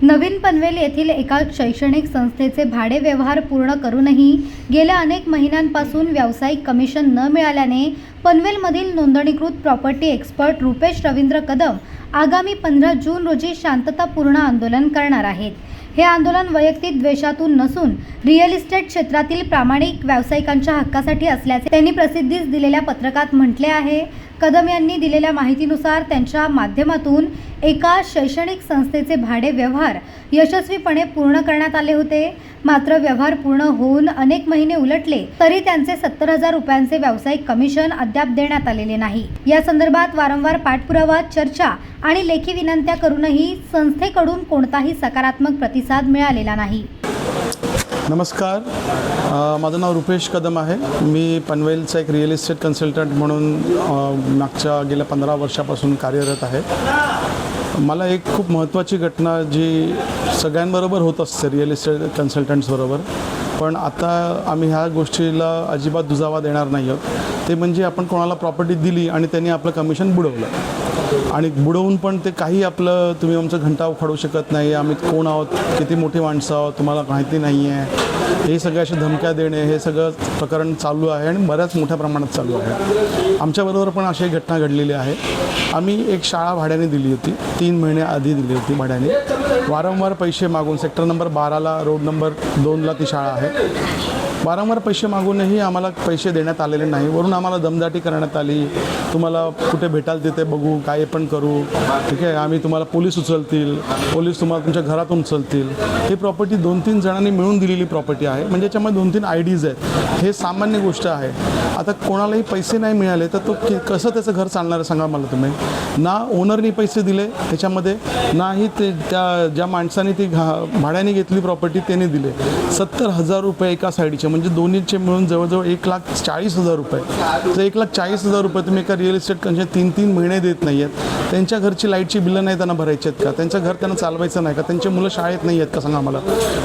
नवीन पनवेल येथील एका शैक्षणिक संस्थेचे भाडे व्यवहार पूर्ण करूनही गेल्या अनेक महिन्यांपासून व्यावसायिक कमिशन न मिळाल्याने पनवेलमधील नोंदणीकृत प्रॉपर्टी एक्सपर्ट रुपेश रवींद्र कदम आगामी 15 जून रोजी शांततापूर्ण आंदोलन करणार आहेत। हे आंदोलन वैयक्तिक द्वेषातून नसून रिअल इस्टेट क्षेत्रातील प्रामाणिक व्यावसायिकांच्या हक्कासाठी असल्याचे त्यांनी प्रसिद्धीस दिलेल्या पत्रकात म्हटले आहे। कदम यांनी दिलेल्या माहितीनुसार त्यांच्या माध्यमातून एका शैक्षणिक संस्थेचे भाडे व्यवहार यशस्वीपणे पूर्ण करण्यात आले होते। मात्र व्यवहार पूर्ण होऊन अनेक महिने उलटले तरी त्यांचे 70,000 रुपयांचे व्यावसायिक कमिशन अद्याप देण्यात आलेले नाही। या संदर्भात वारंवार पाठपुरावा, चर्चा आणि लेखी विनंत्या करूनही संस्थेकडून कोणताही सकारात्मक प्रतिसाद मिळालेला नाही। नमस्कार, माझं नाव रुपेश कदम आहे। मी पनवेलचा एक रिअल इस्टेट कन्सल्टंट म्हणून मागच्या गेल्या 15 वर्षापासून कार्यरत आहे। मला एक खूप महत्त्वाची घटना जी सगळ्यांबरोबर होत असते रिअल इस्टेट कन्सल्टंट्सबरोबर, पण आता आम्ही ह्या गोष्टीला अजिबात दुजावा देणार नाही आहोत। ते म्हणजे आपण कोणाला प्रॉपर्टी दिली आणि त्यांनी आपलं कमिशन बुडवलं आणि बुडवून पण ते काही आपलं तुम्ही आमचं घंटा उखाडू शकत नाही, आम्ही कोण आहोत, किती मोठी माणसं आहोत, तुम्हाला माहिती नाही आहे, हे सगळे असे धमक्या देणे, हे सगळं प्रकरण चालू आहे आणि बऱ्याच मोठ्या प्रमाणात चालू आहे। आमच्याबरोबर पण अशी घटना घडलेली आहे। आम्ही एक शाळा भाड्याने दिली होती, 3 महिने आधी दिली होती भाड्याने। वारंवार पैसे मागून सेक्टर नंबर 12ला रोड नंबर 2ला ती शाळा आहे। वारंवार पैसे मागूनही आम्हाला पैसे देण्यात आलेले नाही। वरून आम्हाला दमदाटी करण्यात आली, तुम्हाला कुठे भेटाल तिथे बघू, काय पण करू, ठीक आहे, आम्ही तुम्हाला पोलीस उचलतील, पोलीस तुम्हाला तुमच्या घरातून उचलतील। ही प्रॉपर्टी 2-3 जणांनी मिळून दिलेली प्रॉपर्टी आहे, म्हणजे याच्यामध्ये 2-3 IDs आहेत। हे सामान्य गोष्ट आहे। आता कोणालाही पैसे नाही मिळाले तर तो कसं त्याचं घर चालणार आहे सांगा मला तुम्ही। ना ओनरनी पैसे दिले त्याच्यामध्ये, नाही ते त्या ज्या माणसाने ती भाड्याने घेतली प्रॉपर्टी त्याने दिले। 70,000 रुपये एका साईडचे, म्हणजे दोन्हीचे मिळून जवळजवळ 1,40,000 रुपये। तर 1,40,000 रुपये तुम्ही एका रिअल इस्टेट कंपनी 3-3 महिने देत नाही आहेत। त्यांच्या घरची लाईटची बिलं नाही त्यांना भरायची आहेत का? त्यांचं घर त्यांना चालवायचं नाही का? त्यांचे मुलं शाळेत नाही आहेत का सांगा मला?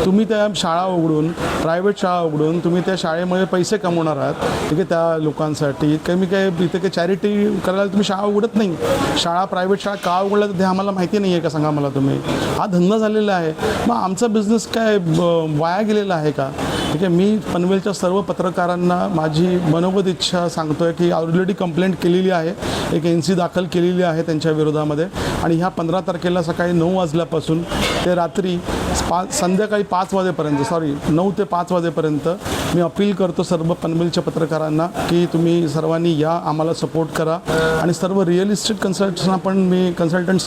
तुम्ही त्या शाळा उघडून, प्रायव्हेट शाळा उघडून तुम्ही त्या शाळेमध्ये पैसे कमवणार आहात, ठीक आहे, त्या लोकांसाठी। कमी काय इथे काही चॅरिटी करायला तुम्ही शाळा उघडत नाही। शाळा, प्रायव्हेट शाळा का उघडल्या तर ते आम्हाला माहिती नाही आहे का सांगा मला तुम्ही? हा धंदा झालेला आहे। मग आमचा बिझनेस काय वाया गेलेला आहे का? ठीक आहे, मी पनवेलच्या सर्व पत्रकारांना माझी मनोगत इच्छा सांगतो आहे की ऑलरेडी कंप्लेंट केलेली आहे, एक NC दाखल केलेली आहे त्यांच्या विरोधामध्ये आणि ह्या 15 तारखेला सकाळी 9 वाजल्यापासून ते रात्री संध्याकाळी 5 वाजेपर्यंत, 9 ते 5 वाजेपर्यंत मी अपील करतो सर्व पनवेलच्या पत्रकारांना की तुम्ही सर्वांनी या, आम्हाला सपोर्ट करा आणि सर्व रिअल इस्टेट कन्सल्टंट्सना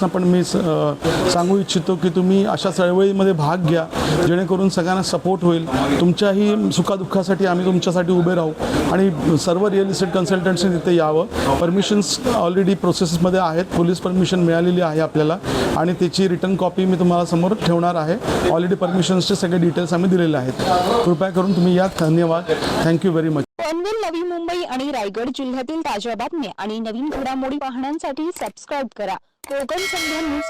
पण मी सांगू इच्छितो की तुम्ही अशा चळवळीमध्ये भाग घ्या, जेणेकरून सगळ्यांना सपोर्ट होईल। तुमच्याही सुखादुःखासाठी आम्ही तुमच्यासाठी उभे राहू आणि सर्व रिअल इस्टेट कन्सल्टंट्सनी तिथे यावं। परमिशन्स ऑलरेडी प्रोसेसमध्ये आहेत, पोलीस परमिशन मिळालेली आहे आपल्याला आणि त्याची रिटर्न कॉपी मी तुम्हाला समोर ठेवणार आहे। ऑलरेडी परमिशन्सचे सगळे डिटेल्स आम्ही दिलेले आहेत। कृपया करून तुम्ही या। धन्यवाद, thank you very much. Panvel, Navi Mumbai आणि रायगड जिल्ह्यातील ताज्या बातम्या आणि नवीन घडामोडी पाहण्यासाठी सबस्क्राईब करा कोकण संध्या न्यूज।